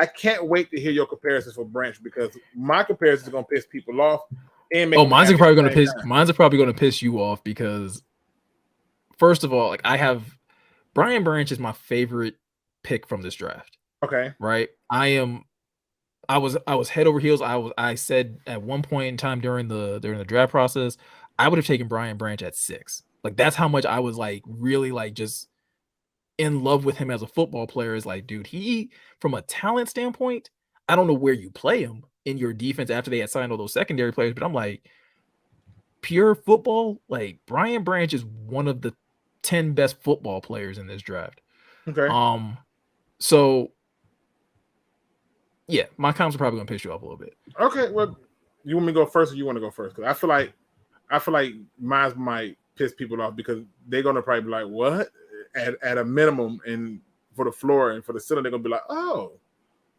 I can't wait to hear your comparisons for Branch because my comparisons are gonna piss people off and make Oh, them happy at the same time. mine's are probably gonna piss you off because first of all, like I have Brian Branch is my favorite pick from this draft. Okay. Right? I was head over heels. I said at one point in time during the draft process, I would have taken Brian Branch at 6. Like that's how much I was like really like just in love with him as a football player. Is like, dude, he from a talent standpoint, I don't know where you play him in your defense after they had signed all those secondary players, but I'm like, pure football, like Brian Branch is one of the 10 best football players in this draft. Okay. So yeah, my comps are probably gonna piss you off a little bit. Okay. Well, you want me to go first, or you want to go first? Because I feel like mine might piss people off because they're gonna probably be like, "What?" At a minimum, and for the floor and for the ceiling, they're gonna be like, "Oh,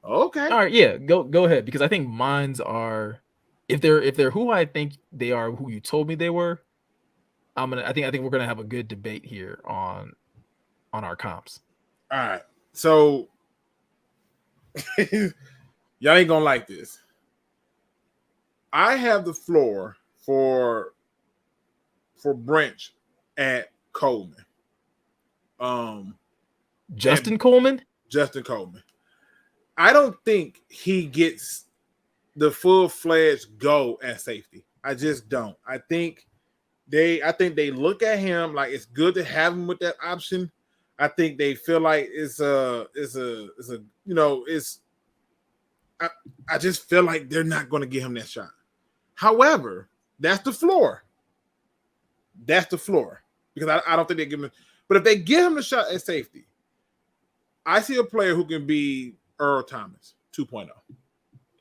okay." All right, yeah, go ahead because I think mines are if they're who I think they are, who you told me they were. I think we're gonna have a good debate here on our comps. All right. So y'all ain't gonna like this. I have the floor for Branch at Coleman. Justin Coleman? Justin Coleman. I don't think he gets the full-fledged go at safety. I just don't. I think they look at him like it's good to have him with that option. I think they feel like it's I just feel like they're not going to give him that shot. However, that's the floor. That's the floor. Because I don't think they give him. But if they give him the shot at safety, I see a player who can be Earl Thomas 2.0.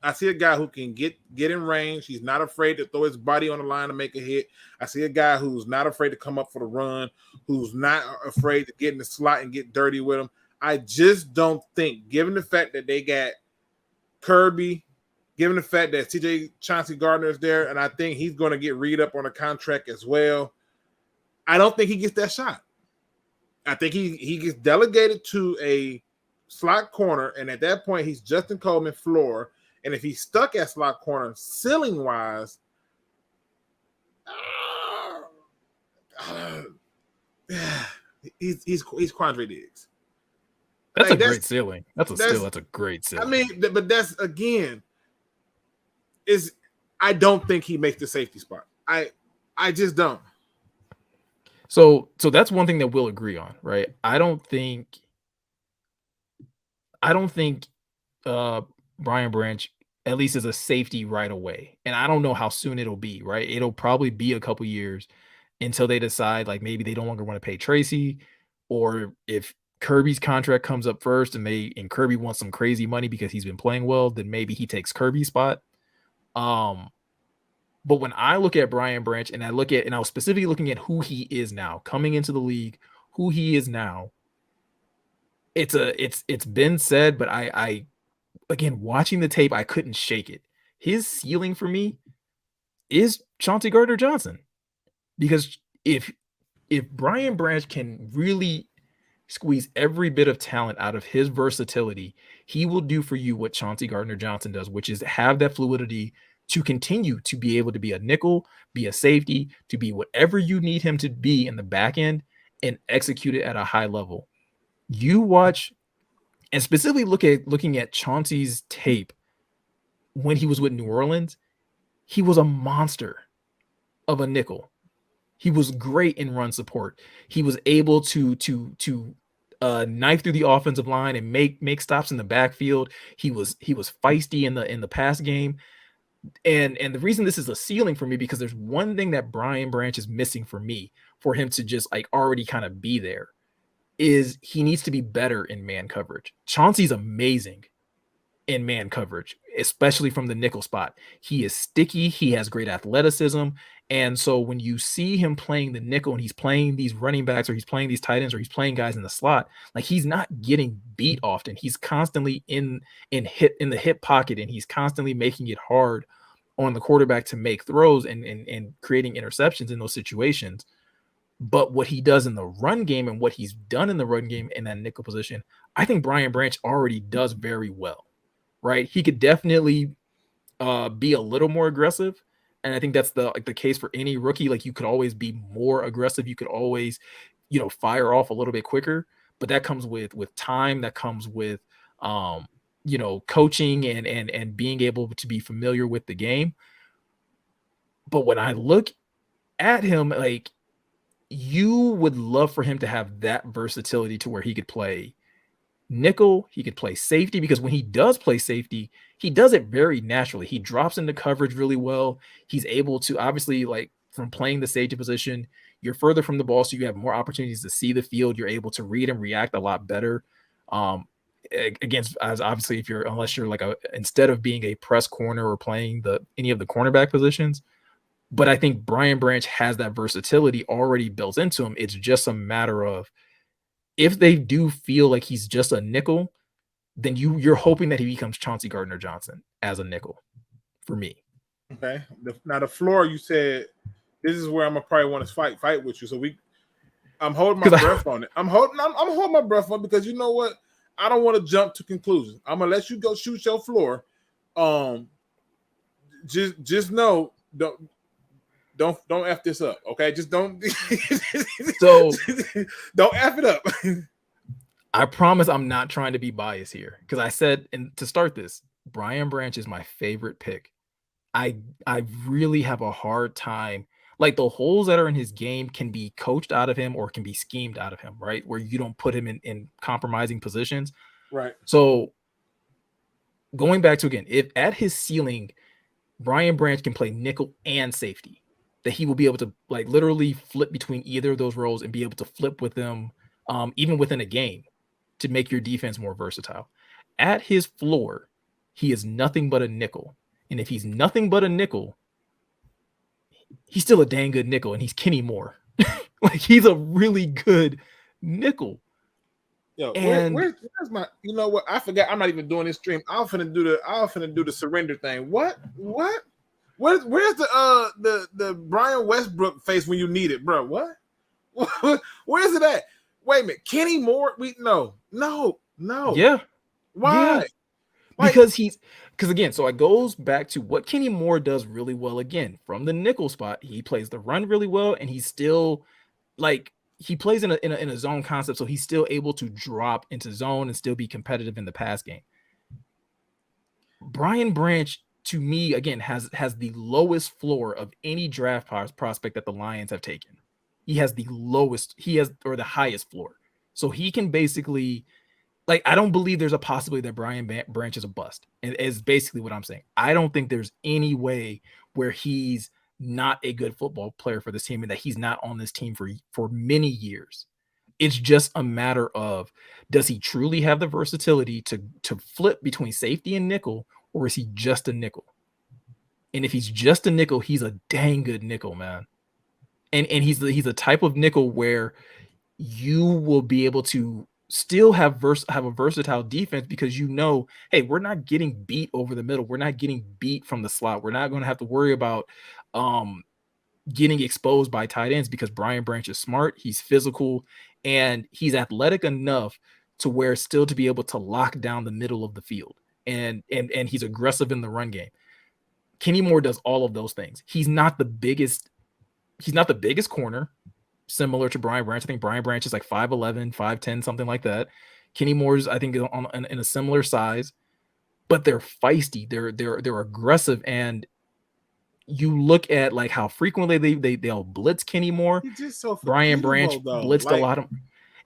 I see a guy who can get in range. He's not afraid to throw his body on the line to make a hit. I see a guy who's not afraid to come up for the run, who's not afraid to get in the slot and get dirty with him. I just don't think, given the fact that they got Kirby, given the fact that CJ Chauncey Gardner is there, and I think he's going to get read up on a contract as well, I don't think he gets that shot. I think he gets delegated to a slot corner, and at that point, he's Justin Coleman floor. And if he's stuck at slot corner, ceiling wise, he's Quandre Diggs. That's a great ceiling. That's a great ceiling. I mean, but that's again, I don't think he makes the safety spot. I just don't. So that's one thing that we'll agree on, right? I don't think Brian Branch at least is a safety right away. And I don't know how soon it'll be, right? It'll probably be a couple years until they decide like maybe they no longer want to pay Tracy, or if Kirby's contract comes up first and Kirby wants some crazy money because he's been playing well, then maybe he takes Kirby's spot. But when I look at Brian Branch and I was specifically looking at who he is now coming into the league, who he is now, it's been said, but I again, watching the tape, I couldn't shake it. His ceiling for me is Chauncey Gardner-Johnson. Because if Brian Branch can really squeeze every bit of talent out of his versatility, he will do for you what Chauncey Gardner-Johnson does, which is have that fluidity to continue to be able to be a nickel, be a safety, to be whatever you need him to be in the back end and execute it at a high level. You watch, and specifically looking at Chauncey's tape when he was with New Orleans, he was a monster of a nickel. He was great in run support. He was able to knife through the offensive line and make stops in the backfield. He was feisty in the pass game. And the reason this is a ceiling for me, because there's one thing that Brian Branch is missing for me, for him to just like already kind of be there, is he needs to be better in man coverage. Chauncey's amazing in man coverage, especially from the nickel spot. He is sticky. He has great athleticism. And so when you see him playing the nickel and he's playing these running backs, or he's playing these tight ends, or he's playing guys in the slot, like he's not getting beat often. He's constantly in the hip pocket, and he's constantly making it hard on the quarterback to make throws and creating interceptions in those situations. But what he does in the run game and what he's done in the run game in that nickel position, I think Brian Branch already does very well. right? He could definitely be a little more aggressive. And I think that's the case for any rookie. Like, you could always be more aggressive. You could always, fire off a little bit quicker. But that comes with time. That comes with coaching and being able to be familiar with the game. But when I look at him, like, you would love for him to have that versatility to where he could play nickel, he could play safety, because when he does play safety, he does it very naturally. He drops into coverage really well. He's able to, obviously, like, from playing the safety position, you're further from the ball, so you have more opportunities to see the field. You're able to read and react a lot better. Against, as obviously, unless you're like instead of being a press corner or playing any of the cornerback positions. But I think Brian Branch has that versatility already built into him. It's just a matter of, if they do feel like he's just a nickel, then you're hoping that he becomes Chauncey Gardner-Johnson as a nickel, for me. Okay. Now the floor, you said this is where I'm gonna probably want to fight with you. So I'm holding my breath on it. I'm holding my breath on it, because you know what? I don't want to jump to conclusions. I'm gonna let you go shoot your floor. Just know, don't F this up, okay? Just don't So don't F it up. I promise I'm not trying to be biased here, because I said, and to start this, Brian Branch is my favorite pick. I really have a hard time. Like, the holes that are in his game can be coached out of him or can be schemed out of him, right? Where you don't put him in compromising positions. Right. So going back to, again, if at his ceiling, Brian Branch can play nickel and safety, that he will be able to, like, literally flip between either of those roles and be able to flip with them, even within a game, to make your defense more versatile. At his floor, he is nothing but a nickel. And if he's nothing but a nickel, he's still a dang good nickel, and he's Kenny Moore. Like, he's a really good nickel. Yo, where's my? You know what? I forgot. I'm not even doing this stream. I'm finna do the surrender thing. What? Where's the Brian Westbrook face when you need it, bro? What? Where's it at? Wait a minute, Kenny Moore? No. Yeah. Why? Yeah. Because again, so it goes back to what Kenny Moore does really well. Again, from the nickel spot, he plays the run really well, and he's still, like, he plays in a zone concept, so he's still able to drop into zone and still be competitive in the pass game. Brian Branch, to me, again, has the lowest floor of any draft prospect that the Lions have taken. He has the highest floor. So he can basically, like, I don't believe there's a possibility that Brian Branch is a bust, is basically what I'm saying. I don't think there's any way where he's not a good football player for this team and that he's not on this team for many years. It's just a matter of, does he truly have the versatility to flip between safety and nickel, or is he just a nickel? And if he's just a nickel, he's a dang good nickel, man. And he's a type of nickel where you will be able to still have a versatile defense, because hey, we're not getting beat over the middle. We're not getting beat from the slot. We're not going to have to worry about getting exposed by tight ends, because Brian Branch is smart, he's physical, and he's athletic enough to where still to be able to lock down the middle of the field. And he's aggressive in the run game. Kenny Moore does all of those things. He's not the biggest corner, similar to Brian Branch. I think Brian Branch is like 5'11", 5'10", something like that. Kenny Moore's, I think, in a similar size, but they're feisty. They're aggressive, and you look at, like, how frequently they'll blitz Kenny Moore. He's just so Brian Branch blitzed a lot of.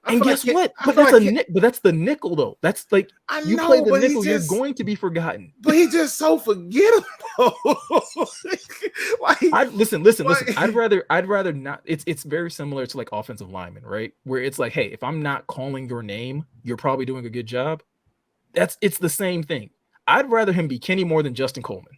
And guess what? But that's the nickel, though. That's like, you play the nickel, you're going to be forgotten. But he's just so forgettable. Listen. I'd rather not. It's very similar to, like, offensive linemen, right? Where it's like, hey, if I'm not calling your name, you're probably doing a good job. It's the same thing. I'd rather him be Kenny Moore than Justin Coleman.